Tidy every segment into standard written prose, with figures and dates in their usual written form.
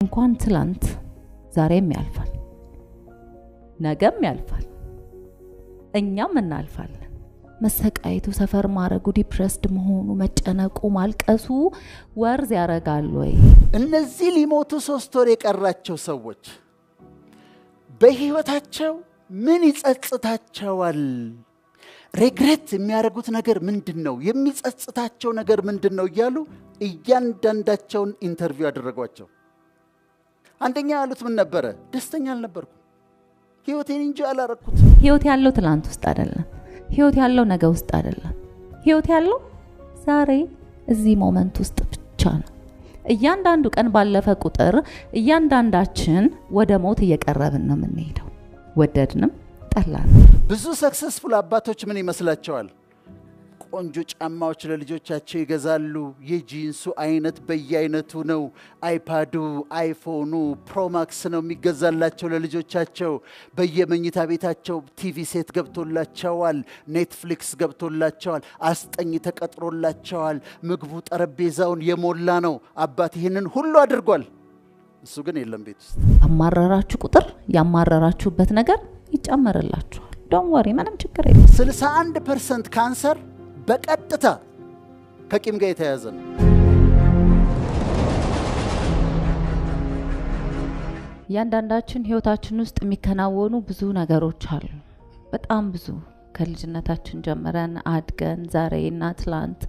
እንኳን ትላንት ዛሬም ያልፋል ነገም ያልፋል እኛም እናልፋለን መሰቃየቱ ሰፈር ማረጉ ዲፕሬስድ መሆኑ መጨነቁ ማልቀሱ ወርዝ ያረጋል ወይ እነዚህ ሊሞቱ 3 ወር የቀራቸው ሰዎች በህይወታቸው ምን ይጸጽታቸዋል ሪግሬት የሚያረጉት ነገር ምንድነው የሚጸጽታቸው ነገር ምንድነው ይያሉ እያንዳንዳቸውን ኢንተርቪው አደረጓቸው አንደኛ ያሉት ምን ነበር ደስተኛ አልነበርኩም ህይወቴን እንጂ አላረኩት ህይወት ያለው ትላንት ውስጥ አይደለም ህይወት ያለው ነገ ውስጥ አይደለም ህይወት ያለው ዛሬ እዚህ ሞመንት ውስጥ ብቻ ነው እያንዳንዱ ቀን ባለፈ ቁጥር እያንዳንዳችን ወደ ሞት እየቀረብን ነው የምንሄደው ወደድንም ጠላንም ብዙ ሰክሰስፉል አባቶች ምን ይመስላቸዋል ቆንጆ ጫማዎች ለልጆቻቸው ይገዛሉ የጂንሱ አይነት በየአይነቱ ነው አይፓዱ አይፎኑ ፕሮማክስ ነው የሚገዛላቸው ለልጆቻቸው በየመኝታ ቤታቸው ቲቪ ሴት ገብቶላቸዋል ኔትፍሊክስ ገብቶላቸዋል አስጠኝ ተቀጥሮላቸዋል ምግቡ ጠረጴዛውን የሞላ ነው አባት ይሄንን ሁሉ አድርጓል እሱ ግን የለም ቤት ውስጥ አማራራችሁ ቁጥር ያማራራችሁበት ነገር ይጨመርላችኋል ዶንት ወሪ ምንም ችግር የለም 61% ካንሰር በቀጥታ ከቂም ጋር የተያዘ ነው ያንዳንዳችን ህይወታችን ውስጥ የሚከናወኑ ብዙ ነገሮች አሉ በጣም ብዙ ከልጅነታችን ጀምረን አድገን ዛሬና ትላንት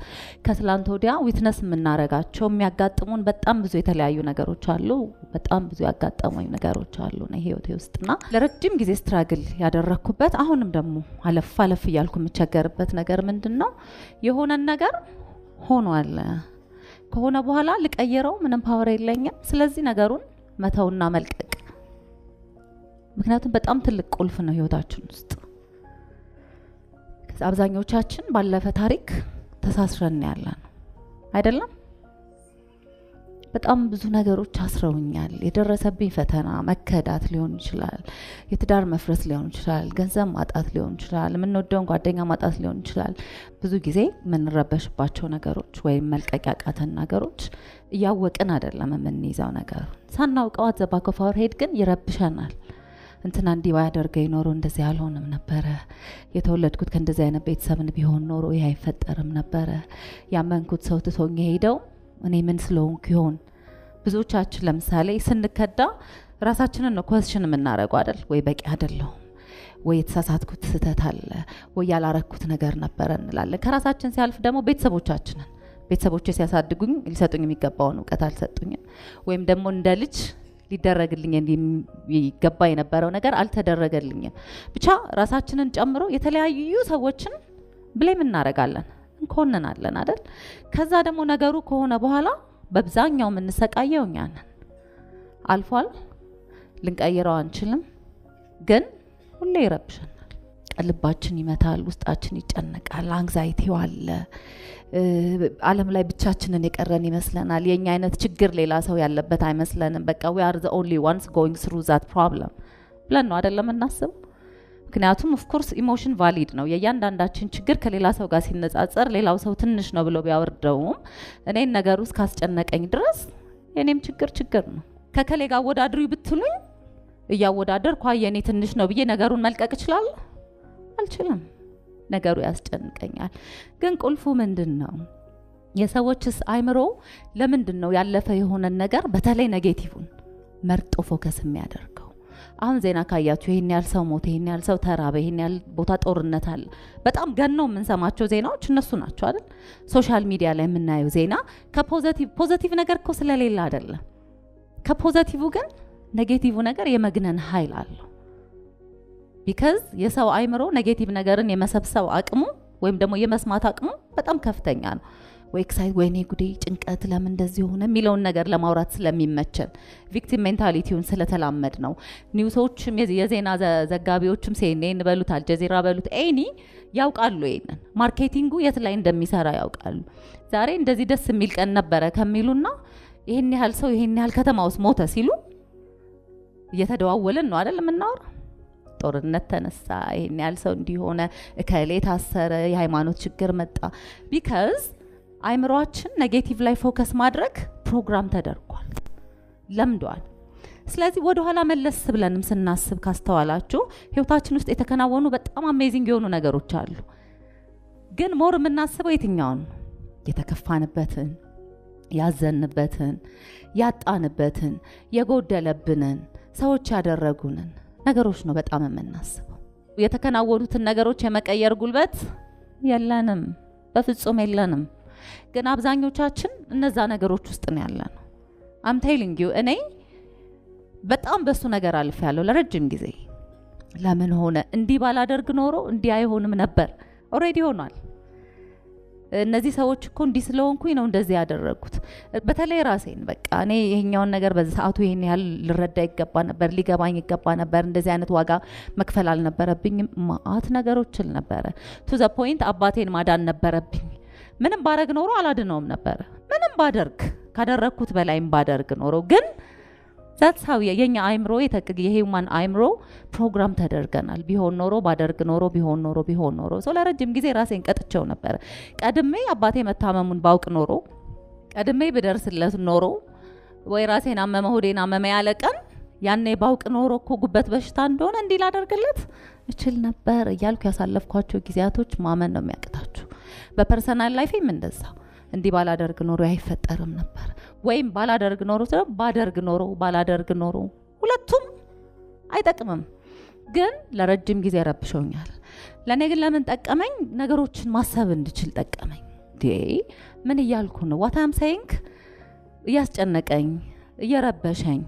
ከትላንት ወዲያ ዊትነስ የምናረጋቸው የሚያጋጥሙን በጣም ብዙ የተለያዩ ነገሮች አሉ በጣም ብዙ ያጋጠሙኝ ነገሮች አሉ ነው ህይወቴ ውስጥና ለረጅም ጊዜ ስትራግል ያደረኩበት አሁንም ደግሞ አለፍ ይያልኩ የምቸገርበት ነገር ምንድነው የሆነ ነገር ሆኗል ከሆነ በኋላ ልቀየረው ምንም ፓወር የለኝም ስለዚህ ነገሩን መተውና መልቀቅ ምክንያቱም በጣም ትልቅ ቁልፍ ነው ህይወታችን ውስጥ አብዛኞቻችን ባለፈ ታሪክ ተሳስረን ያለን አይደለም በጣም ብዙ ነገሮች አስረውኛል የደረሰብኝ ፈተና መከዳት ሊሆን ይችላል የትዳር መፍረስ ሊሆን ይችላል ገንዘብ ማጣት ሊሆን ይችላል ምንወደውን ጓደኛ ማጣት ሊሆን ይችላል ብዙ ጊዜ ምንረበሽባቸው ነገሮች ወይ መልቀቅ ያቃተን ነገሮች ያወቅን አይደለም የምንይዛው ነገር ሳናውቀው አዘባከፋው ሄድ ግን ይረብሸናል እንትና እንዲ ባያደርገኝ ኖሮ እንደዚህ ያልሆነም ነበር የተወለድኩት ከእንደዚህ አይነት ቤተሰብን ቢሆን ኖሮ ይሄ አይፈጠርም ነበር ያመንኩት ሰው ትቶኝ ሄደው እኔ ምን ስለሆንኩ ይሆን ብዙዎቻችን ለምሳሌ ስንከዳ ራሳችንን ነው ኳስሽን የምናረጋው አይደል ወይ በቂ አይደለም ወይ የተሳሳትኩት ስህተት አለ ወይ ያላረኩት ነገር ነበር እንላለን ከራሳችን ሲያልፍ ደግሞ ቤተሰቦቼ ሲያሳድጉኝ ሊሰጡኝ የሚገባውን ዕውቀት አልሰጡኝም ወይም ደግሞ እንደ ልጅ ሊደረግልኝ እንዲገባ የነበረው ነገር አልተደረገልኝም ብቻ ራሳችንን ጨምሮ የተለያዩ ሰዎችን ብሌም እናረጋለን እንኮንናለን አይደል ከዛ ደግሞ ነገሩ ከሆነ በኋላ በብዛኛው ምንሰቃየው እኛን አልፏል ልንቀይረው አንችልም ግን ሁሌ ይረብሸናል ቀልባችን ይመታል ውስጣችን ይጨነቃል አንግዛይቲው አለ ዓለም ላይ ብቻችንን የቀረን ይመስለናል የኛ አይነት ችግር ሌላ ሰው ያለበት አይመስለንም በቃ we are the only ones going through that problem ብለን ነው አይደለም እናስብ ምክንያቱም of course emotion valid ነው የያንዳንዳችን ችግር ከሌላ ሰው ጋር ሲነጻጸር ሌላው ሰው ትንሽ ነው ብሎ ቢያወርደውም እኔን ነገር ውስጥ ካስጨነቀኝ ድረስ የኔም ችግር ነው ከከሌ ጋር ወዳድሩ ብትሉኝ እያወዳደርኩ የኔ ትንሽ ነው ብዬ ነገሩን መልቀቅ ይችላል አልችልም ነገሩ ያስጨንቀኛል ግን ቁልፉ ምንድነው የሰዎችስ አይምሮ ለምንድነው ያለፈ የሆነ ነገር በተለይ ኔጌቲቭን መርጦ ፎከስ የሚያደርገው አሁን ዜና ካያችሁ ይሄን ያህል ሰው ሞተ ይሄን ያህል ሰው ተራበ ይሄን ያህል ቦታ ጦርነት አለ በጣም ገነው የምንሰማቸው ዜናዎች እነሱ ናቸው አይደል ሶሻል ሚዲያ ላይ የምናየው ዜና ከፖዚቲቭ ነገር እኮ ስለሌለ አይደለም ከፖዚቲቭ ግን ኔጌቲቭ ነገር የመግነን ኃይል አለው because የሰው አይምሮ ኔጌቲቭ ነገርን የመሰብሰብ አቅሙ ወይም ደግሞ የመስማት አቅሙ በጣም ከፍተኛ ነው ወይ ኤክሳይት ወይኔ ጉዴ ጭንቀት ለምን እንደዚህ ሆነ የሚለውን ነገር ለማውራት ስለሚመቸን ቪክቲም ሜንታሊቲውን ስለተላመድ ነው ኒውሶችም የዜና ዘጋቢዎችም CNN በሉት አልጀዚራ በሉት ኤኒ ያውቃሉ ይሄንን ማርኬቲንጉ የት ላይ እንደሚሰራ ያውቃሉ ዛሬ እንደዚህ ደስ የሚል ቀን ነበር ከሚሉና ይሄን ያህል ሰው ይሄን ያህል ከተማ ውስጥ ሞተ ሲሉ እየተደዋወለን ነው አይደል ምናወራ ጦርነት ተነሳ ይሄን ያህል ሰው እንዲሆነ እከሌ ታሰረ የሃይማኖት ችግር መጣ because አይምሮአችን ኔጌቲቭ ላይ ፎከስ ማድረግ ፕሮግራም ተደርጓል ለምዷል። ስለዚህ ወደ ኋላ መለስ ብለንም ስናስብ ካስተዋላችሁ ህይወታችን ውስጥ የተከናወኑ በጣም አሜዚንግ የሆኑ ነገሮች አሉ። ግን ሞር የምናስበው የትኛውን? የተከፋንበትን፣ ያዘንበትን፣ ያጣንበትን፣ የጎደለብንን፣ ሰዎች ያደረጉንን ነገሮች ነው በጣም የምናስበው። የተከናወኑትን ነገሮች የመቀየር ጉልበት የለንም፣ በፍጹም የለንም። ግን አብዛኞቻችን እነዛ ነገሮች ውስጥ ነው ያለነው። I'm telling you እኔ በጣም በሱ ነገር አልፌያለሁ ለረጅም ጊዜ። ለምን ሆነ? እንዲህ ባላደርግ ኖሮ እንዲህ አይሆንም ነበር። ኦሬዲ ሆኗል። እነዚህ ሰዎች እኮ እንዲህ ስለሆንኩኝ ነው እንደዚህ ያደረጉት። በተለይ ራሴን በቃ እኔ ይሄኛውን ነገር በሰዓቱ ይሄን ያህል ልረዳ ይገባ ነበር፣ ሊገባኝ ይገባ ነበር፣ እንደዚህ አይነት ዋጋ መክፈል አልነበረብኝም። ማአት ነገሮች ነበረ። ቱ ዘ ፖይንት አባቴን ማዳን ነበረብኝ። ምንም ባረግ ኖሮ አላድነውም ነበር። ምንም ባደርግ ካደረኩት በላይም ባደርግ ኖሮ ግን that's how የኛ አይምሮ የሂውማን አይምሮ ፕሮግራም ተደርገናል። ቢሆን ኖሮ ባደርግ ኖሮ ቢሆን ኖሮ ሶ ለረጅም ጊዜ ራሴን ቀጥቼው ነበር። ቀድሜ አባቴ መታመሙን ባውቅ ኖሮ ቀድሜ ብደርስለት ኖሮ ወይ ራሴን አመመ ሆዴን አመመ ያለ ቀን ያኔ ባውቅ ኖሮ እኮ ጉበት በሽታ እንደሆነ እንዲህ ላደርግለት እችል ነበር እያልኩ ያሳለፍኳቸው ጊዜያቶች ማመን ነው የሚያቅታችሁ። በፐርሰናል ላይፌም እንደዛ እንዲህ ባላደርግ ኖሮ አይፈጠርም ነበር፣ ወይም ባላደርግ ኖሮ ባላደርግ ኖሮ ሁለቱም አይጠቅምም። ግን ለረጅም ጊዜ ረብሾኛል። ለኔ ግን ለምን ጠቀመኝ? ነገሮችን ማሰብ እንድችል ጠቀመኝ። ምን እያልኩ ነው? what I'm saying እያስጨነቀኝ እየረበሸኝ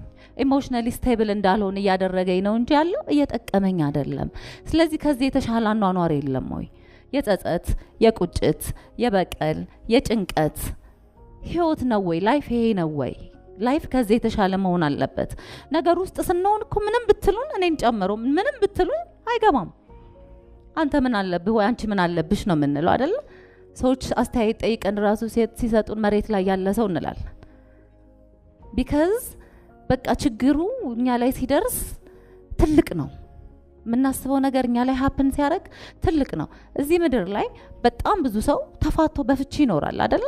ኢሞሽናሊ ስቴብል እንዳልሆን እያደረገኝ ነው እንጂ ያለው እየጠቀመኝ አይደለም። ስለዚህ ከዚህ የተሻለ አኗኗር የለም ወይ? የጸጸት፣ የቁጭት፣ የበቀል፣ የጭንቀት ህይወት ነው ወይ? ላይፍ ይሄ ነው ወይ? ላይፍ ከዚህ የተሻለ መሆን አለበት። ነገር ውስጥ ስንሆን እኮ ምንም ብትሉን እኔን ጨምሮ ምንም ብትሉን አይገባም። አንተ ምን አለብህ ወይ አንቺ ምን አለብሽ ነው የምንለው አይደል? ሰዎች አስተያየት ጠይቀን ራሱ ሲሰጡን መሬት ላይ ያለ ሰው እንላለን። ቢካዝ በቃ ችግሩ እኛ ላይ ሲደርስ ትልቅ ነው። ምናስበው ነገር እኛ ላይ ሀፕን ሲያደርግ ትልቅ ነው። እዚህ ምድር ላይ በጣም ብዙ ሰው ተፋቶ በፍቺ ይኖራል አይደል?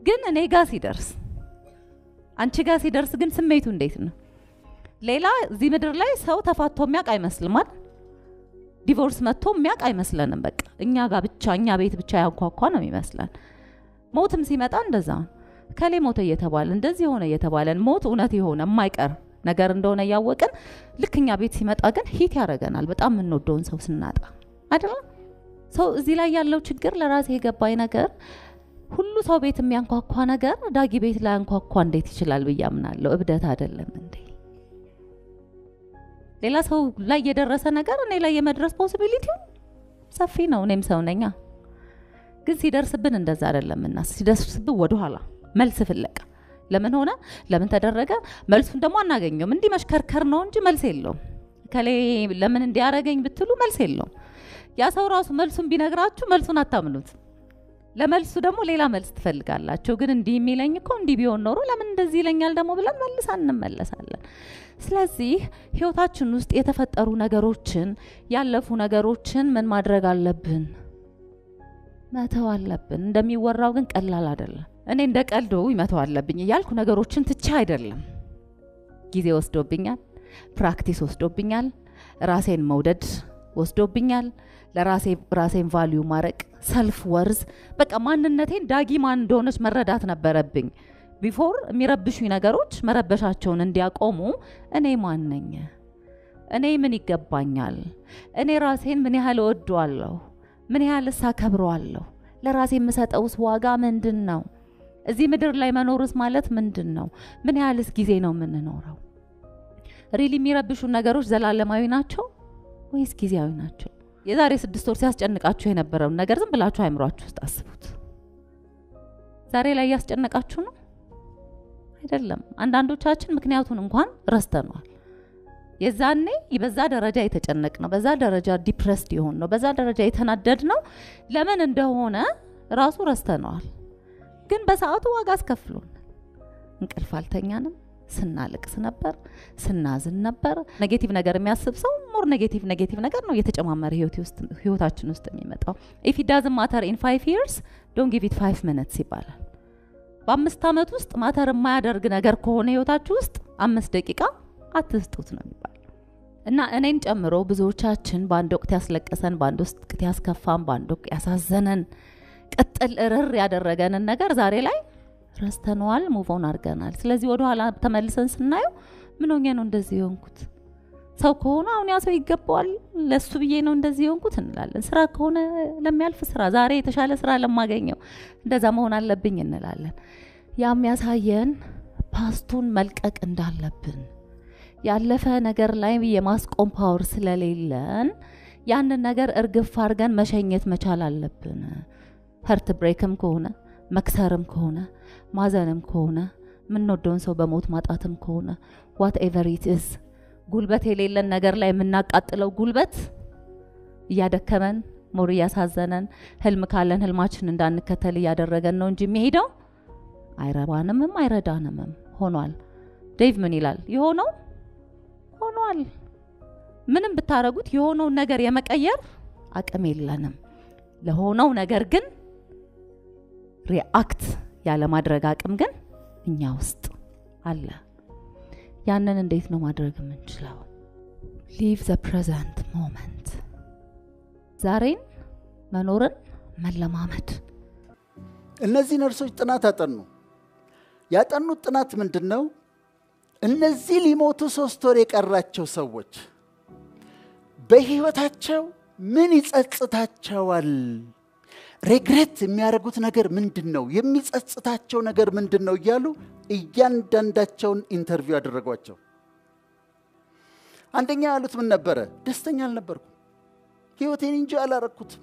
ግን እኔ ጋር ሲደርስ አንቺ ጋር ሲደርስ ግን ስሜቱ እንዴት ነው? ሌላ እዚህ ምድር ላይ ሰው ተፋቶ የሚያውቅ አይመስልም አይደል? ዲቮርስ መጥቶ የሚያውቅ አይመስለንም። በቃ እኛ ጋር ብቻ እኛ ቤት ብቻ ያንኳኳ ነው የሚመስለን። ሞትም ሲመጣ እንደዛ ከሌ ሞተ እየተባለ እንደዚህ ሆነ እየተባለን ሞት እውነት የሆነ የማይቀር ነገር እንደሆነ ያወቀን ልክኛ ቤት ሲመጣ ግን ሂት ያረጋናል። በጣም የምንወደውን ሰው ስናጣ አይደል? ሰው እዚህ ላይ ያለው ችግር ለራሴ የገባኝ ነገር ሁሉ ሰው ቤት የሚያንኳኳ ነገር ዳጊ ቤት ላይ አንኳኳ እንዴት ይችላል ብያምናለሁ። እብደት አይደለም እንዴ? ሌላ ሰው ላይ የደረሰ ነገር እኔ ላይ የመድረስ ፖሲቢሊቲው ሰፊ ነው። እኔም ሰው ነኛ። ግን ሲደርስብን እንደዛ አይደለም እና ሲደርስብን ወደ ኋላ መልስ ፍለጋ ለምን ሆነ ለምን ተደረገ መልሱን ደግሞ አናገኘውም። እንዲህ መሽከርከር ነው እንጂ መልስ የለውም። ከሌ ለምን እንዲያረገኝ ብትሉ መልስ የለውም። ያ ሰው ራሱ መልሱን ቢነግራችሁ መልሱን አታምኑት። ለመልሱ ደግሞ ሌላ መልስ ትፈልጋላችሁ። ግን እንዲህ የሚለኝ እኮ እንዲህ ቢሆን ኖሮ ለምን እንደዚህ ይለኛል ደግሞ ብለን መልሰን እንመለሳለን። ስለዚህ ህይወታችን ውስጥ የተፈጠሩ ነገሮችን ያለፉ ነገሮችን ምን ማድረግ አለብን? መተው አለብን። እንደሚወራው ግን ቀላል አይደለም። እኔ እንደ ቀልዶ ይመተው አለብኝ እያልኩ ነገሮችን ትቻ አይደለም። ጊዜ ወስዶብኛል፣ ፕራክቲስ ወስዶብኛል፣ ራሴን መውደድ ወስዶብኛል፣ ለራሴን ቫልዩ ማረቅ ሰልፍ ወርዝ በቃ ማንነቴን ዳጊ ማን እንደሆነች መረዳት ነበረብኝ። ቢፎር የሚረብሹኝ ነገሮች መረበሻቸውን እንዲያቆሙ እኔ ማን ነኝ? እኔ ምን ይገባኛል? እኔ ራሴን ምን ያህል እወደዋለሁ? ምን ያህል አከብረዋለሁ? ለራሴ የምሰጠውስ ዋጋ ምንድነው? እዚህ ምድር ላይ መኖርስ ማለት ምንድነው? ምን ያህልስ ጊዜ ነው የምንኖረው? ሪሊ የሚረብሹ ነገሮች ዘላለማዊ ናቸው ወይስ ጊዜያዊ ናቸው? የዛሬ 6 ወር ሲያስጨንቃችሁ የነበረው ነገር ዝም ብላችሁ አይምሯችሁ ውስጥ አስቡት። ዛሬ ላይ ያስጨንቃችሁ ነው አይደለም? አንዳንዶቻችን ምክንያቱን እንኳን ረስተናል። የዛኔ በዛ ደረጃ የተጨነቅ ነው፣ በዛ ደረጃ ዲፕረስድ ይሆን ነው፣ በዛ ደረጃ የተናደድ ነው ለምን እንደሆነ ራሱ ረስተናል። ግን በሰዓቱ ዋጋ አስከፍሎን እንቅልፍ አልተኛንም፣ ስናልቅስ ነበር፣ ስናዝን ነበር። ኔጌቲቭ ነገር የሚያስብ ሰው ሞር ኔጌቲቭ ነገር ነው የተጨማመረ ህይወታችን ውስጥ የሚመጣው። if it doesn't matter in 5 years don't give it 5 minutes ይባላል። በ5 ዓመት ውስጥ ማተር የማያደርግ ነገር ከሆነ ህይወታችሁ ውስጥ 5 ደቂቃ አትስጡት ነው የሚባለው። እና እኔን ጨምሮ ብዙዎቻችን በአንድ ወቅት ያስለቀሰን፣ በአንድ ወቅት ያስከፋን፣ በአንድ ወቅት ያሳዘነን፣ ቅጥል እርር ያደረገንን ነገር ዛሬ ላይ ረስተነዋል፣ ሙቭ ኦን አድርገናል። ስለዚህ ወደ ኋላ ተመልሰን ስናየው ምን ሆኜ ነው እንደዚህ የሆንኩት? ሰው ከሆነ አሁን ያ ሰው ይገባዋል ለሱ ብዬ ነው እንደዚህ የሆንኩት እንላለን። ስራ ከሆነ ለሚያልፍ ስራ፣ ዛሬ የተሻለ ስራ ለማገኘው እንደዛ መሆን አለብኝ እንላለን። ያም ያሳየን ፓስቱን መልቀቅ እንዳለብን፣ ያለፈ ነገር ላይ የማስቆም ፓወር ስለሌለን ያንን ነገር እርግፍ አድርገን መሸኘት መቻል አለብን። ሀርት ብሬክም ከሆነ፣ መክሰርም ከሆነ፣ ማዘንም ከሆነ፣ ምንወደውን ሰው በሞት ማጣትም ከሆነ whatever it is ጉልበት የሌለን ነገር ላይ የምናቃጥለው ጉልበት እያደከመን ሞር እያሳዘነን፣ ህልም ካለን ህልማችን እንዳንከተል እያደረገን ነው እንጂ የሚሄደው አይረባንም አይረዳንም ሆኗል። ዴቭ ምን ይላል? የሆነው ሆኗል። ምንም ብታረጉት የሆነው ነገር የመቀየር አቅም የለንም። ለሆነው ነገር ግን ሪአክት ያለ ማድረግ አቅም ግን እኛ ውስጥ አለ። ያንን እንዴት ነው ማድረግ የምንችለው? live the present moment። ዛሬን መኖርን መለማመድ። እነዚህ ነርሶች ጥናት አጠኑ። ያጠኑት ጥናት ምንድነው? እነዚህ ሊሞቱ 3 ወር የቀራቸው ሰዎች በህይወታቸው ምን ይጸጽታቸዋል? ሬግሬት የሚያደርጉት ነገር ምንድነው? የሚጸጽታቸው ነገር ምንድነው እያሉ እያንዳንዳቸውን ኢንተርቪው አደረጓቸው። አንደኛ ያሉት ምን ነበረ? ደስተኛ አልነበርኩም፣ ህይወቴን እንጂ አላረኩትም።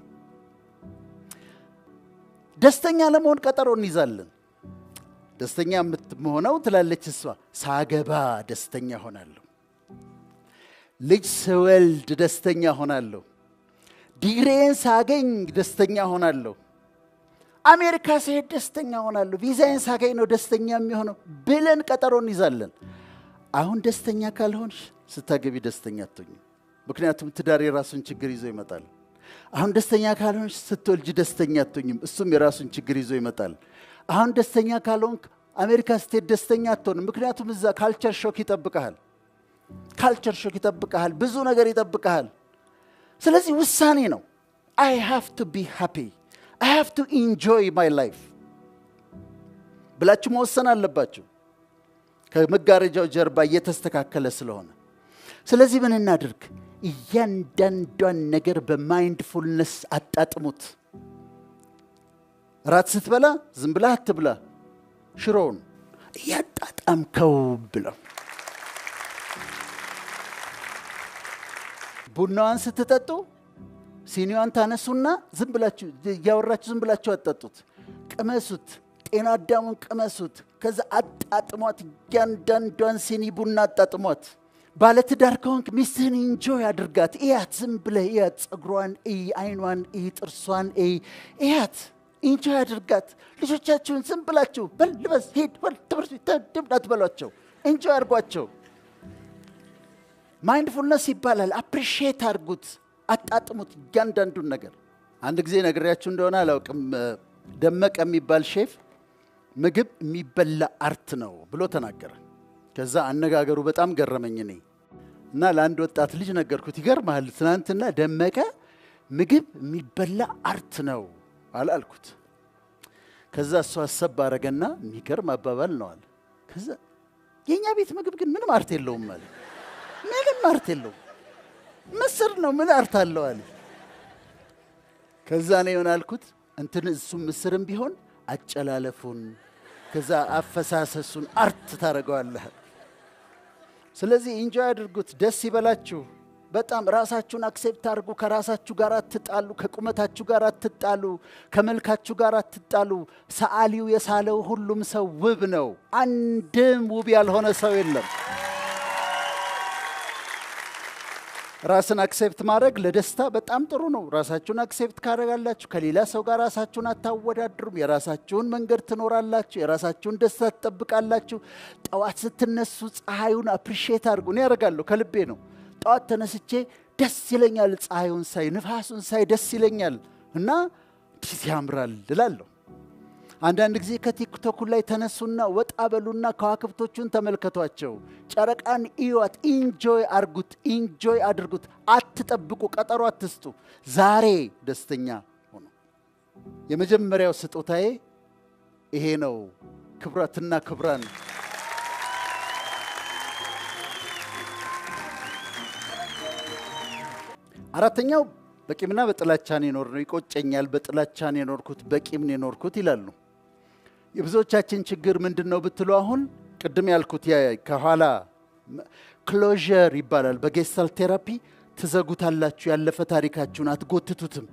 ደስተኛ ለመሆን ቀጠሮ እንይዛለን። ደስተኛ የምትሆነው ትላለች እሷ፣ ሳገባ ደስተኛ ሆናለሁ፣ ልጅ ስወልድ ደስተኛ ሆናለሁ፣ ዲግሪዬን ሳገኝ ደስተኛ ሆናለሁ፣ አሜሪካ ስሄድ ደስተኛ ሆናለሁ፣ ቪዛዬን ሳገኝ ነው ደስተኛ የሚሆነው ብለን ቀጠሮ እንይዛለን። አሁን ደስተኛ ካልሆንሽ ስታገቢ ደስተኛ አትሆኚም። ምክንያቱም ትዳር የራሱን ችግር ይዞ ይመጣል። አሁን ደስተኛ ካልሆንሽ ስትወልጂ ደስተኛ አትሆኚም፣ እሱም የራሱን ችግር ይዞ ይመጣል። አሁን ደስተኛ ካልሆንክ አሜሪካ ስትሄድ ደስተኛ አትሆንም፣ ምክንያቱም እዛ ካልቸር ሾክ ይጠብቅሃል፣ ካልቸር ሾክ ይጠብቅሃል፣ ብዙ ነገር ይጠብቅሃል። ስለዚህ ውሳኔ ነው። I have to be happy, I have to enjoy my life ብላችሁ መወሰን አለባችሁ። ከመጋረጃው ጀርባ እየተስተካከለ ስለሆነ ስለዚህ ምን እናድርግ? እያንዳንዷን ነገር በማይንድፉልነስ አጣጥሙት። ራት ስትበላ ዝም ብላ አትብላ፣ ሽሮውን እያጣጣምከው ብላ። ቡናዋን ስትጠጡ ሲኒዋን ታነሱና ዝም ብላችሁ ያወራችሁ ዝም ብላችሁ አጣጡት። ቅመሱት፣ ጤና አዳሙን ቅመሱት። ከዛ አጣጥሟት፣ እያንዳንዷን ሲኒ ቡና አጣጥሟት። ባለትዳር ከሆንክ ሚስትህን ኢንጆይ አድርጋት። እያት፣ ዝም ብለህ እያት፣ ጸጉሯን እይ፣ አይኗን እይ፣ ጥርሷን እይ፣ እያት፣ ኢንጆይ አድርጋት። ልጆቻችሁን ዝም ብላችሁ በልበስ ሄድ ወል ትምህርት ተደብዳት በሏቸው፣ ኢንጆይ አድርጓቸው። ማይንድፉልነስ ይባላል። አፕሪሺየት አድርጉት፣ አጣጥሙት እያንዳንዱን ነገር። አንድ ጊዜ ነግሬያችሁ እንደሆነ አላውቅም፣ ደመቀ የሚባል ሼፍ ምግብ የሚበላ አርት ነው ብሎ ተናገረ። ከዛ አነጋገሩ በጣም ገረመኝ እኔ እና ለአንድ ወጣት ልጅ ነገርኩት። ይገርማል፣ ትናንትና ደመቀ ምግብ የሚበላ አርት ነው አላልኩት። ከዛ እሱ አሰብ አረገና የሚገርም አባባል ነው አለ። ከዛ የኛ ቤት ምግብ ግን ምንም አርት የለውም ማለት ምንም አርት የለውም፣ ምስር ነው፣ ምን አርት አለው አለ። ከዛ ነው ይሆናልኩት እንትን እሱ ምስርም ቢሆን አጨላለፉን ከዛ አፈሳሰሱን አርት ታረጋዋለህ። ስለዚህ ኢንጆይ አድርጉት፣ ደስ ይበላችሁ። በጣም ራሳችሁን አክሴፕት አድርጉ። ከራሳችሁ ጋር አትጣሉ፣ ከቁመታችሁ ጋር አትጣሉ፣ ከመልካችሁ ጋር አትጣሉ። ሰዓሊው የሳለው ሁሉም ሰው ውብ ነው፣ አንድም ውብ ያልሆነ ሰው የለም። ራስን አክሴፕት ማድረግ ለደስታ በጣም ጥሩ ነው። ራሳችሁን አክሴፕት ካደረጋላችሁ ከሌላ ሰው ጋር ራሳችሁን አታወዳድሩም። የራሳችሁን መንገድ ትኖራላችሁ፣ የራሳችሁን ደስታ ትጠብቃላችሁ። ጠዋት ስትነሱ ፀሐዩን አፕሪሺየት አድርጉ። እኔ ያደርጋለሁ፣ ከልቤ ነው። ጠዋት ተነስቼ ደስ ይለኛል፣ ፀሐዩን ሳይ፣ ንፋሱን ሳይ ደስ ይለኛል እና እንዴት ያምራል እላለሁ። አንዳንድ ጊዜ ከቲክቶክ ላይ ተነሱና ወጣ በሉና ከዋክብቶቹን ተመልከቷቸው ጨረቃን ኢዩት ኢንጆይ አድርጉት አትጠብቁ ቀጠሮ አትስጡ ዛሬ ደስተኛ ሆኖ የመጀመሪያው ስጦታዬ ይሄ ነው ክብራትና ክብራን አራተኛው በቂምና በጥላቻን የኖር ነው ይቆጨኛል በጥላቻን የኖርኩት በቂም የኖርኩት ይላሉ የብዙዎቻችን ችግር ምንድነው ብትሉ አሁን ቅድም ያልኩት ከኋላ ክሎዥር ይባላል በጌስታልት ቴራፒ ትዘጉታላችሁ ያለፈ ታሪካችሁን አትጎትቱትም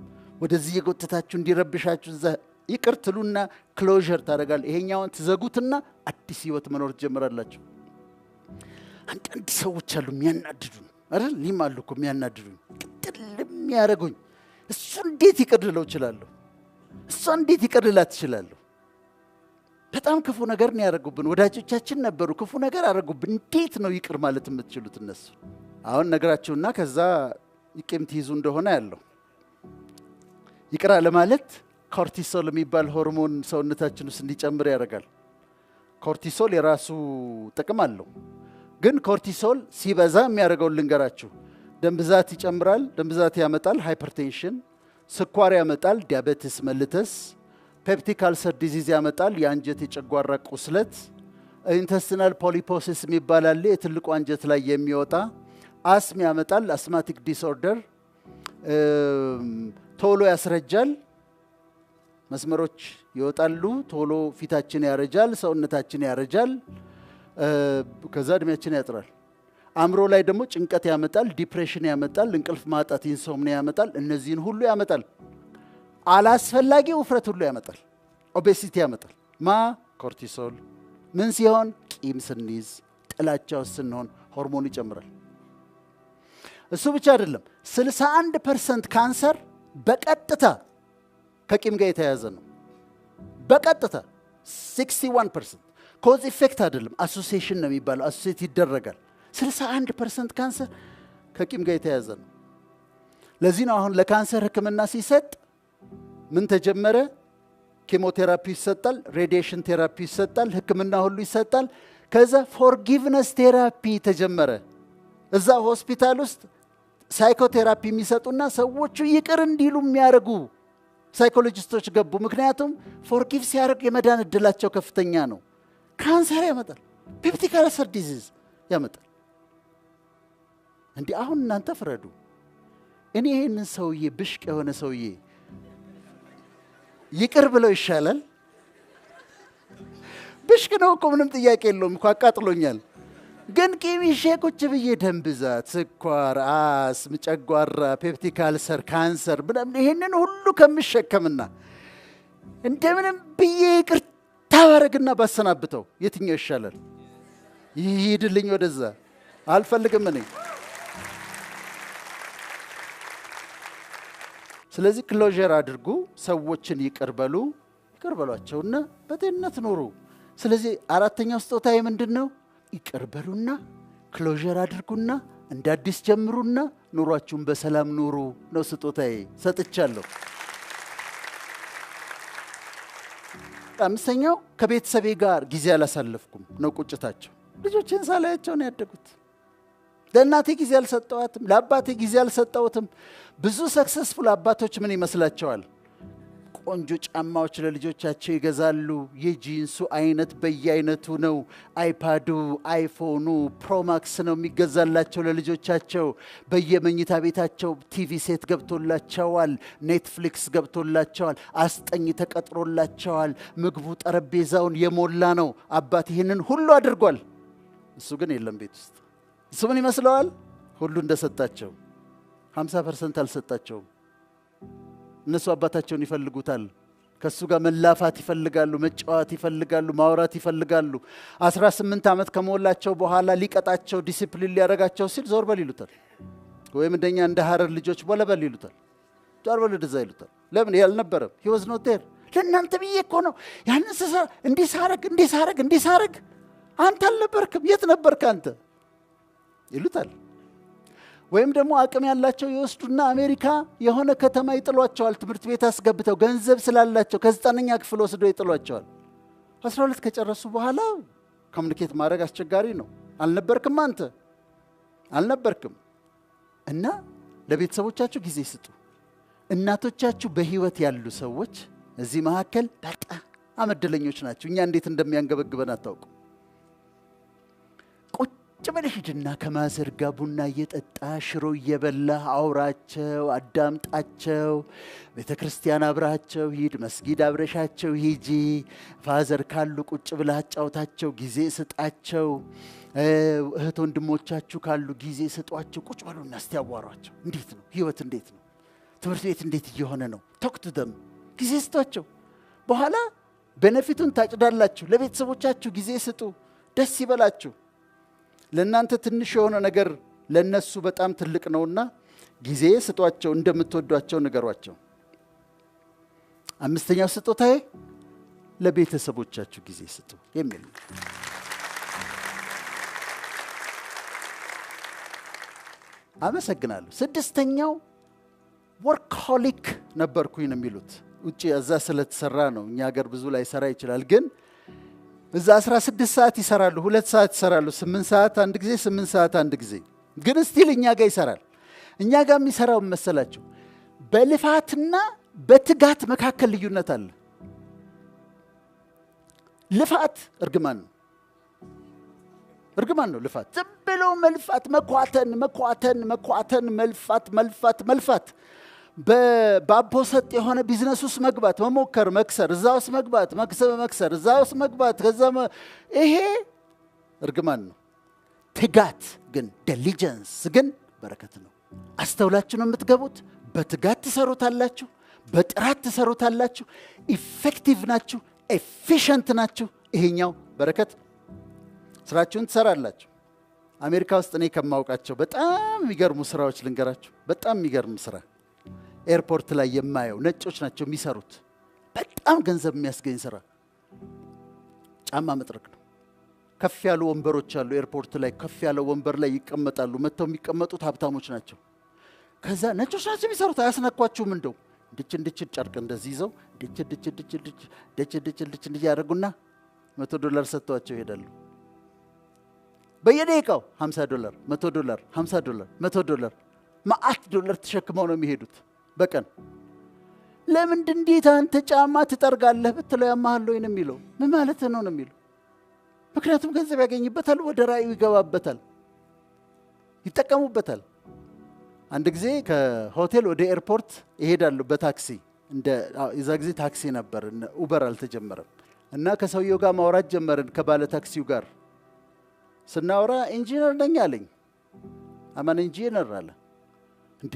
ወደዚህ የጎትታችሁ እንዲረብሻችሁ ይቅርትሉና ክሎዥር ታደርጋል ይሄኛውን ትዘጉትና አዲስ ህይወት መኖር ጀምራላችሁ አንዳንድ ሰዎች አሉ የሚያናድዱ አይደል ሊማሉኩ የሚያናድዱ ቅጥልም ያረጉኝ እሱ እንዴት ይቀርልለው ይችላል እሱ እንዴት ይቀርልላት ይችላል በጣም ክፉ ነገር ነው ያረጉብን ወዳጆቻችን ነበሩ ክፉ ነገር አረጉብን እንዴት ነው ይቅር ማለት የምትችሉት እነሱ አሁን ነገራችሁና ከዛ ይቅም ትይዙ እንደሆነ ያለው ይቅር ለማለት ኮርቲሶል የሚባል ሆርሞን ሰውነታችን ውስጥ እንዲጨምር ያደርጋል ኮርቲሶል የራሱ ጥቅም አለው ግን ኮርቲሶል ሲበዛ የሚያደርገው ልንገራችሁ ደም ብዛት ይጨምራል ደም ብዛት ያመጣል ሃይፐርቴንሽን ስኳር ያመጣል ዲያቤቲስ መልተስ ፔፕቲክ አልሰር ዲዚዝ ያመጣል የአንጀት የጨጓራ ቁስለት ኢንተስቲናል ፖሊፖሲስ የሚባል አለ የትልቁ አንጀት ላይ የሚወጣ አስም ያመጣል አስማቲክ ዲስኦርደር ቶሎ ያስረጃል መስመሮች ይወጣሉ ቶሎ ፊታችን ያረጃል ሰውነታችን ያረጃል ከዛ እድሜያችን ያጥራል አምሮ ላይ ደግሞ ጭንቀት ያመጣል ዲፕሬሽን ያመጣል እንቅልፍ ማጣት ኢንሶምኒያ ያመጣል እነዚህን ሁሉ ያመጣል አላስፈላጊ ውፍረት ሁሉ ያመጣል ኦቤሲቲ ያመጣል ኮርቲሶል ምን ሲሆን ቂም ስንይዝ ጥላቻው ስንሆን ሆርሞን ይጨምራል እሱ ብቻ አይደለም 61% ካንሰር በቀጥታ ከቂም ጋር የተያያዘ ነው በቀጥታ 61% ኮዝ ኢፌክት አይደለም አሶሲዬሽን ነው የሚባለው አሶሲዬት ይደረጋል 61% ካንሰር ከቂም ጋር የተያያዘ ነው ለዚህ ነው አሁን ለካንሰር ህክምና ሲሰጥ ምን ተጀመረ ኬሞቴራፒ ይሰጣል ሬዲዬሽን ቴራፒ ይሰጣል ህክምና ሁሉ ይሰጣል ከዛ ፎርጊቭነስ ቴራፒ ተጀመረ እዛ ሆስፒታል ውስጥ ሳይኮቴራፒ የሚሰጡና ሰዎቹ ይቅር እንዲሉ የሚያረጉ ሳይኮሎጂስቶች ገቡ ምክንያቱም ፎርጊቭ ሲያረግ የመዳን እድላቸው ከፍተኛ ነው ካንሰር ያመጣል ፔፕቲክ አልሰር ዲዚዝ ያመጣል እንዴ አሁን እናንተ ፍረዱ እኔ ይሄንን ሰውዬ ብሽቅ የሆነ ሰውዬ ይቅር ብለው ይሻላል ብሽቅ ነው እኮ ምንም ጥያቄ የለውም እኮ አቃጥሎኛል ግን ቂሚሼ ቁጭ ብዬ ደም ብዛት ስኳር አስም ጨጓራ ፔፕቲክ አልሰር ካንሰር ምናምን ይሄንን ሁሉ ከምሸከምና እንደምንም ብዬ ይቅር ታወረግና ባሰናብተው የትኛው ይሻላል ይሄድልኝ ወደዛ አልፈልግም እኔ ስለዚህ ክሎዥር አድርጉ ሰዎችን ይቅርበሏቸውና በጤንነት ኑሩ ስለዚህ አራተኛው ስጦታዬ ምንድነው ይቅርበሉና ክሎዥር አድርጉና እንደ አዲስ ጀምሩና ኑሯችሁን በሰላም ኑሩ ነው ስጦታዬ ሰጥቻለሁ አምስተኛው ከቤተሰቤ ጋር ጊዜ አላሳለፍኩም ነው ቁጭታቸው ልጆችን ሳላያቸው ነው ያደጉት ለእናቴ ጊዜ አልሰጠዋትም ለአባቴ ጊዜ አልሰጠውትም ብዙ ሰክሰስፉል አባቶች ምን ይመስላቸዋል ቆንጆ ጫማዎች ለልጆቻቸው ይገዛሉ የጂንሱ አይነት በየአይነቱ ነው አይፓዱ አይፎኑ ፕሮማክስ ነው የሚገዛላቸው ለልጆቻቸው በየመኝታ ቤታቸው ቲቪ ሴት ገብቶላቸዋል ኔትፍሊክስ ገብቶላቸዋል አስጠኝ ተቀጥሮላቸዋል ምግቡ ጠረጴዛውን የሞላ ነው አባት ይሄንን ሁሉ አድርጓል እሱ ግን የለም ቤት ውስጥ እሱ ምን ይመስለዋል ሁሉ እንደሰጣቸው 50% አልሰጣቸው እነሱ አባታቸውን ይፈልጉታል ከሱ ጋር መላፋት ይፈልጋሉ መጫወት ይፈልጋሉ ማውራት ይፈልጋሉ 18 ዓመት ከሞላቸው በኋላ ሊቀጣቸው ዲሲፕሊን ሊያረጋቸው ሲል ዞር በል ይሉታል ወይም እንደኛ እንደ ሐረር ልጆች ወለበል ይሉታል ዞር በል ወደዛ ይሉታል ለምን ያልነበረም he was not there ለእናንተ ብዬ እኮ ነው ያንን እንዲሳረግ አንተ አልነበርክም የት ነበርክ አንተ ይሉታል ወይም ደግሞ አቅም ያላቸው ይወስዱና አሜሪካ የሆነ ከተማ ይጥሏቸዋል። ትምህርት ቤት አስገብተው ገንዘብ ስላላቸው ከ9ኛ ክፍል ወስደው ይጥሏቸዋል። 12 ከጨረሱ በኋላ ኮሙኒኬት ማድረግ አስቸጋሪ ነው። አልነበርክም አንተ አልነበርክም። እና ለቤተሰቦቻችሁ ጊዜ ስጡ። እናቶቻችሁ በህይወት ያሉ ሰዎች እዚህ መካከል በጣም እድለኞች ናቸው። እኛ እንዴት እንደሚያንገበግበን አታውቁ። ቁጭ ብለህ ሂድና ከማዘር ጋር ቡና እየጠጣ ሽሮ እየበላ አውራቸው፣ አዳምጣቸው። ቤተ ክርስቲያን አብራቸው ሂድ፣ መስጊድ አብረሻቸው ሂጂ። ፋዘር ካሉ ቁጭ ብለህ አጫውታቸው፣ ጊዜ ስጣቸው። እህት ወንድሞቻችሁ ካሉ ጊዜ ስጧቸው። ቁጭ በሉና እስቲ ያዋሯቸው። እንዴት ነው ህይወት? እንዴት ነው ትምህርት ቤት? እንዴት እየሆነ ነው? ቶክ ቱ ደም። ጊዜ ስጧቸው። በኋላ ቤኔፊቱን ታጭዳላችሁ። ለቤተሰቦቻችሁ ጊዜ ስጡ። ደስ ይበላችሁ። ለእናንተ ትንሽ የሆነ ነገር ለነሱ በጣም ትልቅ ነውና ጊዜ ስጧቸው። እንደምትወዷቸው ንገሯቸው። አምስተኛው ስጦታዬ ለቤተሰቦቻችሁ ጊዜ ስጡ የሚል ነው። አመሰግናለሁ። ስድስተኛው ወርክሆሊክ ነበርኩኝ ነው የሚሉት። ውጪ እዛ ስለተሰራ ነው። እኛ ሀገር ብዙ ላይ ሰራ ይችላል። ግን እዛ 16 ሰዓት ይሰራሉ፣ 2 ሰዓት ይሰራሉ፣ 8 ሰዓት አንድ ጊዜ፣ 8 ሰዓት አንድ ጊዜ። ግን ስቲል እኛ ጋር ይሰራል። እኛ ጋር የሚሰራው መሰላችሁ? በልፋትና በትጋት መካከል ልዩነት አለ። ልፋት እርግማን ነው። እርግማን ነው ልፋት። ዝም ብሎ መልፋት፣ መኳተን፣ መልፋት። በአፖሰጥ የሆነ ቢዝነስ ውስጥ መግባት፣ መሞከር፣ መክሰር፣ እዛ ውስጥ መግባት፣ መክሰር፣ እዛ ውስጥ መግባት፣ ከዛ ይሄ እርግማን ነው። ትጋት ግን ዲሊጀንስ ግን በረከት ነው። አስተውላችሁ ነው የምትገቡት። በትጋት ትሰሩታላችሁ፣ በጥራት ትሰሩታላችሁ። ኢፌክቲቭ ናችሁ፣ ኤፊሽንት ናችሁ። ይሄኛው በረከት። ስራችሁን ትሰራላችሁ። አሜሪካ ውስጥ እኔ ከማውቃቸው በጣም የሚገርሙ ስራዎች ልንገራችሁ። በጣም የሚገርም ስራ ኤርፖርት ላይ የማየው ነጮች ናቸው የሚሰሩት። በጣም ገንዘብ የሚያስገኝ ስራ ጫማ መጥረግ ነው። ከፍ ያሉ ወንበሮች አሉ ኤርፖርት ላይ። ከፍ ያለው ወንበር ላይ ይቀመጣሉ። መተው የሚቀመጡት ሀብታሞች ናቸው። ከዛ ነጮች ናቸው የሚሰሩት። አያስነኳችሁም? እንደው እንድች ጨርቅ እንደዚህ ይዘው እንድች ያደርጉና $100 ሰጥተዋቸው ይሄዳሉ። በየደቂቃው $50፣ $100፣ $50፣ $100 ማአት ዶላር ተሸክመው ነው የሚሄዱት በቀን። ለምንድን እንዴት አንተ ጫማ ትጠርጋለህ ብትለው ያማሃል ወይ ነው የሚለው? ምን ማለት ነው ነው የሚለው? ምክንያቱም ገንዘብ ያገኝበታል፣ ወደ ራእዩ ይገባበታል፣ ይጠቀሙበታል። አንድ ጊዜ ከሆቴል ወደ ኤርፖርት ይሄዳሉ በታክሲ። የዛ ጊዜ ታክሲ ነበር፣ ኡበር አልተጀመረም። እና ከሰውየው ጋር ማውራት ጀመርን ከባለ ታክሲው ጋር። ስናወራ ኢንጂነር ነኝ አለኝ። አማን ኢንጂነር አለ። እንዴ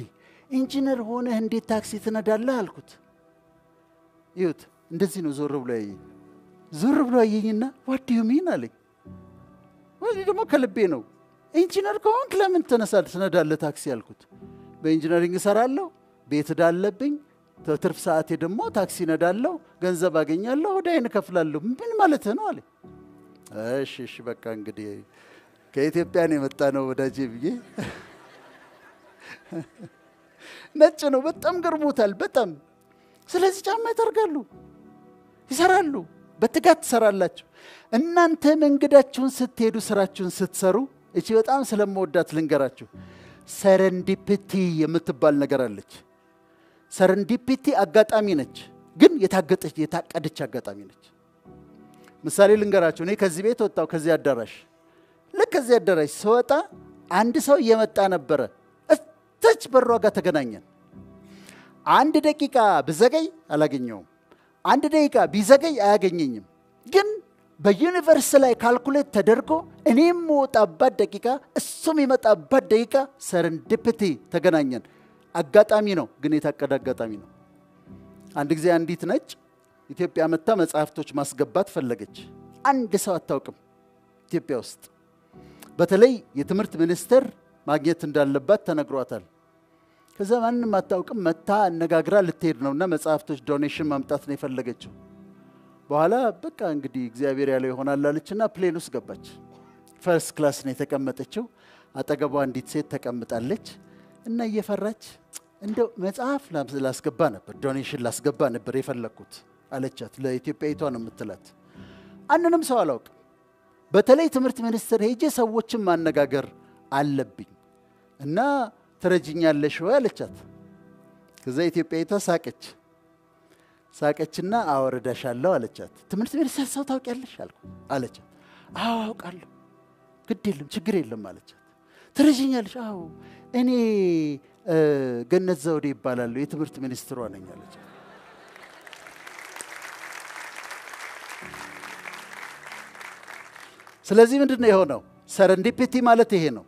ኢንጂነር ሆነህ እንዴት ታክሲ ትነዳለህ አልኩት። ይሁት እንደዚህ ነው ዞር ብሎ አየኝና what do you mean አለኝ። ወይ ደግሞ ከልቤ ነው። ኢንጂነር ከሆንክ ለምን ትነዳለህ ታክሲ አልኩት። በኢንጂነሪንግ እሰራለሁ፣ ቤት ዳለብኝ፣ ትርፍ ሰዓቴ ደግሞ ታክሲ ነዳለሁ፣ ገንዘብ አገኛለሁ፣ ወዳይን ከፍላለሁ። ምን ማለት ነው አለኝ። እሺ በቃ እንግዲህ ከኢትዮጵያ ነው የመጣ ነው ወዳጄ ብዬ። ነጭ ነው፣ በጣም ገርሞታል በጣም። ስለዚህ ጫማ ይጠርጋሉ፣ ይሰራሉ፣ በትጋት ትሰራላችሁ። እናንተ መንገዳችሁን ስትሄዱ፣ ስራችሁን ስትሰሩ፣ እቺ በጣም ስለምወዳት ልንገራችሁ። ሰረንዲፒቲ የምትባል ነገር አለች። ሰረንዲፒቲ አጋጣሚ ነች፣ ግን የታቀደች አጋጣሚ ነች። ምሳሌ ልንገራችሁ። እኔ ከዚህ ቤት ወጣው፣ ከዚህ አዳራሽ ልክ ከዚህ አዳራሽ ስወጣ አንድ ሰው እየመጣ ነበረ። እተች በሯ ጋር ተገናኘን። 1 ደቂቃ ብዘገይ አላገኘውም፣ 1 ደቂቃ ቢዘገይ አያገኘኝም። ግን በዩኒቨርስ ላይ ካልኩሌት ተደርጎ እኔም ወጣባት ደቂቃ እሱም ይመጣባት ደቂቃ ሰረንዲፒቲ ተገናኘን። አጋጣሚ ነው፣ ግን የታቀደ አጋጣሚ ነው። አንድ ጊዜ አንዲት ነጭ ኢትዮጵያ መጣ መጽሐፍቶች ማስገባት ፈለገች። አንድ ሰው አታውቅም ኢትዮጵያ ውስጥ። በተለይ የትምህርት ሚኒስትር ማግኘት እንዳለባት ተነግሯታል። ከዛ ማንንም አታውቅም። መጣ አነጋግራ ልትሄድ ነውና መጽሐፍቶች ዶኔሽን ማምጣት ነው የፈለገችው። በኋላ በቃ እንግዲህ እግዚአብሔር ያለው ይሆናል አለችና ፕሌን ውስጥ ገባች። ፈርስት ክላስ ነው የተቀመጠችው። አጠገቧ አንዲት ሴት ተቀምጣለች እና እየፈራች እንደው መጽሐፍ ላስገባ ነበር ዶኔሽን ላስገባ ነበር የፈለኩት አለቻት። ለኢትዮጵያዊቷ ነው የምትላት። አንንም ሰው አላውቅም፣ በተለይ ትምህርት ሚኒስቴር ሄጄ ሰዎችን ማነጋገር አለብኝ እና ትረጅኛለሽ ወይ አለቻት። ከዛ ኢትዮጵያዊቷ ሳቀችና አወርዳሻለሁ አለቻት። ትምህርት ሚኒስቴር ሰው ታውቂያለሽ አለቻት። አዎ አውቃለሁ፣ ግድ የለም ችግር የለም አለቻት። ትረጅኛለሽ? አዎ እኔ ገነት ዘውዴ ይባላል የትምህርት ሚኒስትሯ ነኝ አለቻት። ስለዚህ ምንድነው የሆነው? ሰረንዲፒቲ ማለት ይሄ ነው።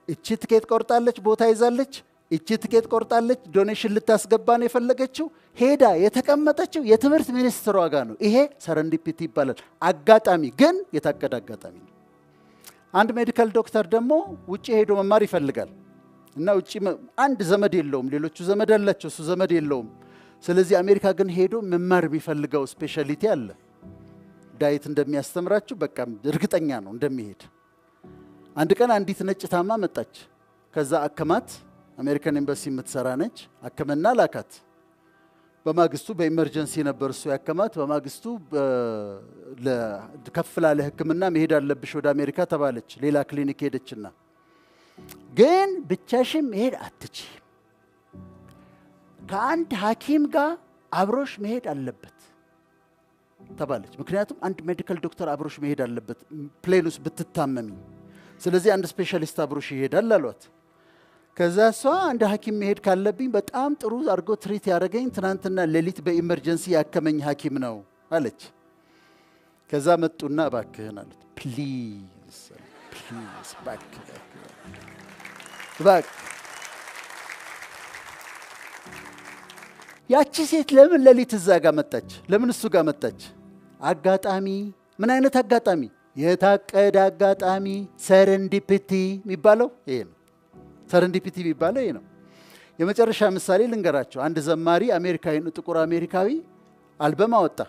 እቺ ትኬት ቆርጣለች፣ ቦታ ይዛለች። እቺ ትኬት ቆርጣለች፣ ዶኔሽን ልታስገባ ነው የፈለገችው። ሄዳ የተቀመጠችው የትምህርት ሚኒስትሯ ጋር ነው። ይሄ ሰረንዲፒቲ ይባላል። አጋጣሚ ግን የታቀደ አጋጣሚ ነው። አንድ ሜዲካል ዶክተር ደግሞ ውጪ ሄዶ መማር ይፈልጋል እና ውጪ አንድ ዘመድ የለውም፣ ሌሎቹ ዘመድ አላቸው፣ እሱ ዘመድ የለውም። ስለዚህ አሜሪካ ግን ሄዶ መማር የሚፈልገው ስፔሻሊቲ አለ። ዳይት እንደሚያስተምራችሁ በቃ እርግጠኛ ነው እንደሚሄድ። አንድ ቀን አንዲት ነጭ ታማ መጣች። ከዛ አከማት። አሜሪካን ኤምባሲ የምትሰራ ነች። አከመና ላካት። በማግስቱ በኢመርጀንሲ ነበር እሱ ያከማት። በማግስቱ ከፍ ላለ ሕክምና መሄድ አለብሽ ወደ አሜሪካ ተባለች። ሌላ ክሊኒክ ሄደችና ግን ብቻሽም መሄድ አትችይም፣ ከአንድ ሐኪም ጋር አብሮሽ መሄድ አለበት ተባለች። ምክንያቱም አንድ ሜዲካል ዶክተር አብሮሽ መሄድ አለበት ፕሌን ውስጥ ብትታመሚ። ስለዚህ አንድ ስፔሻሊስት አብሮሽ ይሄዳል አሏት። ከዛ እሷ አንድ ሐኪም መሄድ ካለብኝ በጣም ጥሩ አድርጎ ትሪት ያደረገኝ ትናንትና ሌሊት በኢመርጀንሲ ያከመኝ ሐኪም ነው አለች። ከዛ መጡና እባክህን አሉት። ፕሊዝ እባክህ ያቺ ሴት ለምን ሌሊት እዛ ጋር መጣች? ለምን እሱ ጋር መጣች? አጋጣሚ። ምን አይነት አጋጣሚ? የታቀደ አጋጣሚ። ሰረንዲፒቲ የሚባለው ይሄ ነው። ሰረንዲፒቲ የሚባለው ይሄ ነው። የመጨረሻ ምሳሌ ልንገራቸው። አንድ ዘማሪ አሜሪካዊ፣ ጥቁር አሜሪካዊ አልበም አወጣ።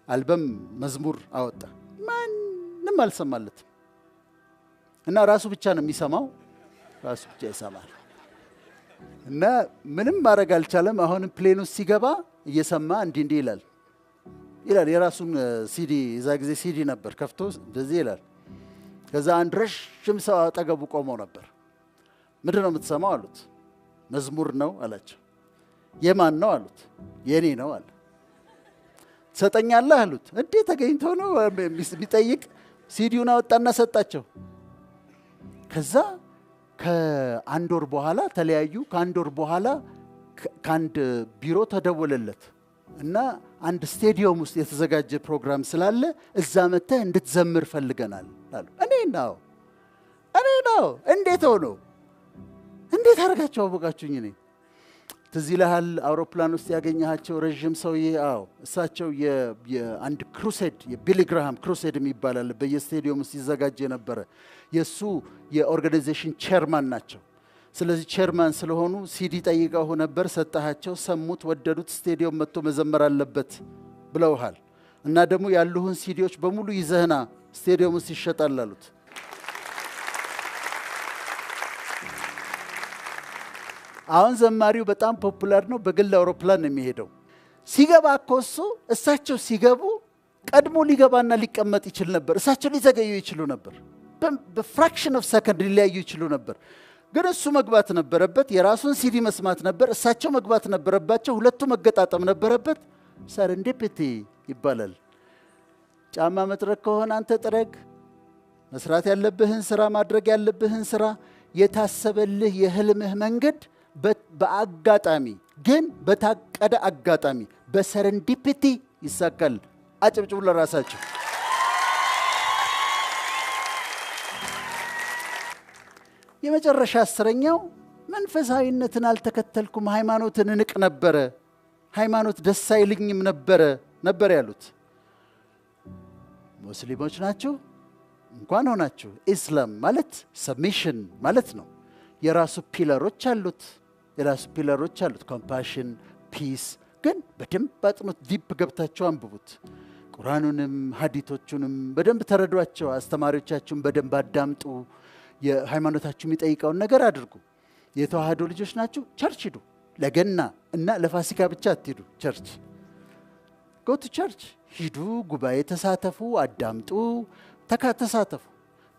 አልበም መዝሙር አወጣ። ማንም አልሰማለትም እና ራሱ ብቻ ነው የሚሰማው። ራሱ ብቻ ይሰማል እና ምንም ማድረግ አልቻለም። አሁን ፕሌን ውስጥ ሲገባ እየሰማ እንዲህ ይላል የራሱን ሲዲ፣ እዛ ጊዜ ሲዲ ነበር፣ ከፍቶ እንደዚህ ይላል። ከዛ አንድ ረጅም ሰው አጠገቡ ቆሞ ነበር። ምንድን ነው የምትሰማው አሉት። መዝሙር ነው አላቸው። የማን ነው አሉት። የኔ ነው አለ። ትሰጠኛለህ አሉት። እንዴ ተገኝቶ ነው የሚጠይቅ። ሲዲውን አወጣና ሰጣቸው። ከዛ ከአንድ ወር በኋላ ተለያዩ። ከአንድ ወር በኋላ ከአንድ ቢሮ ተደወለለት እና አንድ ስቴዲየም ውስጥ የተዘጋጀ ፕሮግራም ስላለ እዛ መጥተህ እንድትዘምር ፈልገናል አሉ። እኔ ነው እንዴት ሆኖ እንዴት አደረጋችሁ አወቃችሁኝ? እኔ ትዝ ይልሃል አውሮፕላን ውስጥ ያገኘሃቸው ረጅም ሰውዬ? አዎ እሳቸው የአንድ ክሩሴድ የቢሊ ግራሃም ክሩሴድ የሚባል አለ በየስቴዲየም ውስጥ ይዘጋጅ የነበረ የሱ የኦርጋናይዜሽን ቼርማን ናቸው። ስለዚህ ቼርማን ስለሆኑ ሲዲ ጠይቀው ነበር፣ ሰጣቸው፣ ሰሙት፣ ወደዱት። ስቴዲየም መጥቶ መዘመር አለበት ብለውሃል እና ደግሞ ያሉህን ሲዲዎች በሙሉ ይዘህና ስቴዲየም ውስጥ ይሸጣል አሉት። አሁን ዘማሪው በጣም ፖፑላር ነው። በግል አውሮፕላን ነው የሚሄደው። ሲገባ እኮ እሳቸው ሲገቡ ቀድሞ ሊገባና ሊቀመጥ ይችል ነበር። እሳቸው ሊዘገዩ ይችሉ ነበር። በፍራክሽን ኦፍ ሰከንድ ሊለያዩ ይችሉ ነበር። ግን እሱ መግባት ነበረበት። የራሱን ሲዲ መስማት ነበር። እሳቸው መግባት ነበረባቸው። ሁለቱ መገጣጠም ነበረበት። ሰረንዲፒቲ ይባላል። ጫማ መጥረግ ከሆነ አንተ ጥረግ። መስራት ያለብህን ስራ፣ ማድረግ ያለብህን ስራ፣ የታሰበልህ የህልምህ መንገድ በአጋጣሚ ግን በታቀደ አጋጣሚ በሰረንዲፒቲ ይሳካል። አጭብጭቡ ለራሳችሁ። የመጨረሻ አስረኛው መንፈሳዊነትን አልተከተልኩም፣ ሃይማኖትን እንቅ ነበረ፣ ሃይማኖት ደስ አይልኝም ነበር ያሉት። ሙስሊሞች ናችሁ እንኳን ሆናችሁ። ኢስላም ማለት ሰብሚሽን ማለት ነው። የራሱ ፒለሮች አሉት። ኮምፓሽን፣ ፒስ። ግን በደንብ አጥኑት፣ ዲፕ ገብታችሁ አንብቡት። ቁርአኑንም ሐዲቶቹንም በደንብ ተረዷቸው። አስተማሪዎቻችሁን በደንብ አዳምጡ። የሃይማኖታችሁ የሚጠይቀውን ነገር አድርጉ። የተዋህዶ ልጆች ናችሁ፣ ቸርች ሂዱ። ለገና እና ለፋሲካ ብቻ አትሂዱ ቸርች። go to church ሂዱ፣ ጉባኤ ተሳተፉ፣ አዳምጡ፣ ተሳተፉ።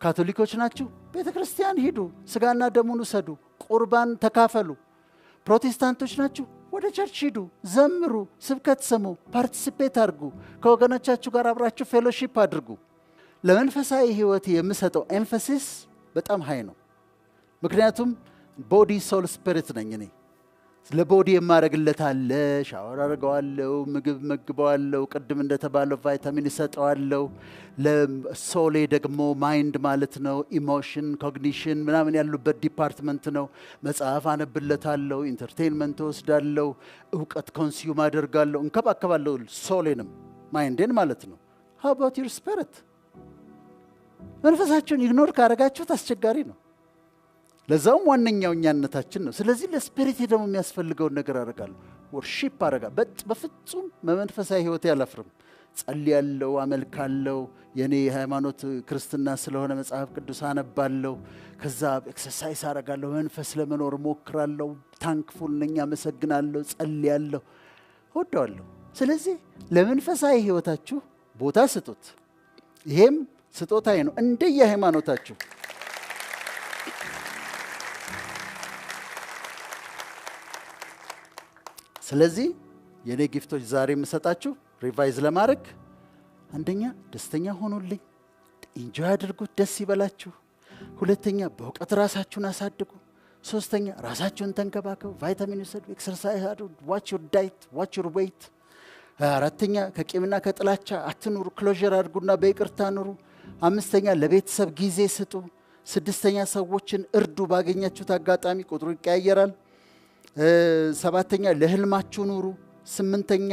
ካቶሊኮች ናችሁ፣ ቤተክርስቲያን ሂዱ፣ ስጋና ደሙን ውሰዱ፣ ቁርባን ተካፈሉ። ፕሮቴስታንቶች ናችሁ፣ ወደ ቸርች ሂዱ፣ ዘምሩ፣ ስብከት ስሙ፣ ፓርቲሲፔት አድርጉ፣ ከወገኖቻችሁ ጋር አብራችሁ ፌሎሺፕ አድርጉ። ለመንፈሳዊ ህይወት የምሰጠው ኤምፋሲስ በጣም ሃይ ነው። ምክንያቱም ቦዲ ሶል ስፒሪት ነኝ እኔ። ለቦዲ የማረግለት አለ፣ ሻወር አረጋዋለሁ፣ ምግብ መግባዋለሁ፣ ቅድም እንደተባለው ቫይታሚን እሰጠዋለሁ። ለሶሌ ደግሞ ማይንድ ማለት ነው፣ ኢሞሽን፣ ኮግኒሽን ምናምን ያሉበት ዲፓርትመንት ነው። መጽሐፍ አነብለታለሁ፣ ኢንተርቴይንመንት ወስዳለሁ፣ እውቀት ኮንሱም አደርጋለሁ፣ እንከባከባለሁ ሶሌንም ማይንድን ማለት ነው። how about your spirit? መንፈሳችሁን ኢግኖር ካረጋችሁት አስቸጋሪ ነው። ለዛውም ዋነኛው እኛነታችን ነው። ስለዚህ ለስፒሪት ደግሞ የሚያስፈልገውን ነገር አረጋለሁ፣ ወርሺፕ አረጋ። በፍጹም በመንፈሳዊ ህይወት ያላፍርም። ጸልያለሁ፣ አመልካለሁ። የኔ ሃይማኖት ክርስትና ስለሆነ መጽሐፍ ቅዱስ አነባለሁ። ከዛ ኤክሰርሳይዝ አረጋለሁ፣ መንፈስ ለመኖር ሞክራለሁ። ታንክፉል ነኝ፣ አመሰግናለሁ፣ ጸልያለሁ፣ ወደዋለሁ። ስለዚህ ለመንፈሳዊ ህይወታችሁ ቦታ ስጡት። ይሄም ስጦታዬ ነው እንደየ ሃይማኖታችሁ። ስለዚህ የኔ ጊፍቶች ዛሬ የምሰጣችሁ ሪቫይዝ ለማድረግ፣ አንደኛ ደስተኛ ሆኑልኝ፣ ኢንጆይ አድርጉት፣ ደስ ይበላችሁ። ሁለተኛ በእውቀት ራሳችሁን አሳድጉ። ሶስተኛ ራሳችሁን ተንከባከቡ፣ ቫይታሚን ውሰዱ፣ ኤክሰርሳይዝ አድርጉ፣ ዋች ዩር ዳይት፣ ዋች ዩር ዌይት። አራተኛ ከቂምና ከጥላቻ አትኑሩ፣ ክሎዥር አድርጉና በይቅርታ ኑሩ። አምስተኛ ለቤተሰብ ጊዜ ስጡ። ስድስተኛ ሰዎችን እርዱ ባገኛችሁት አጋጣሚ፣ ቁጥሩ ይቀያየራል። ሰባተኛ ለህልማችሁ ኑሩ። ስምንተኛ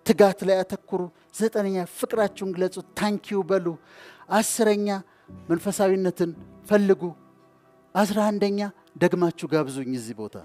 ትጋት ላይ አተኩሩ። ዘጠነኛ ፍቅራችሁን ግለጹ፣ ታንኪዩ በሉ። አስረኛ መንፈሳዊነትን ፈልጉ። 11ኛ ደግማችሁ ጋብዙኝ እዚህ ቦታ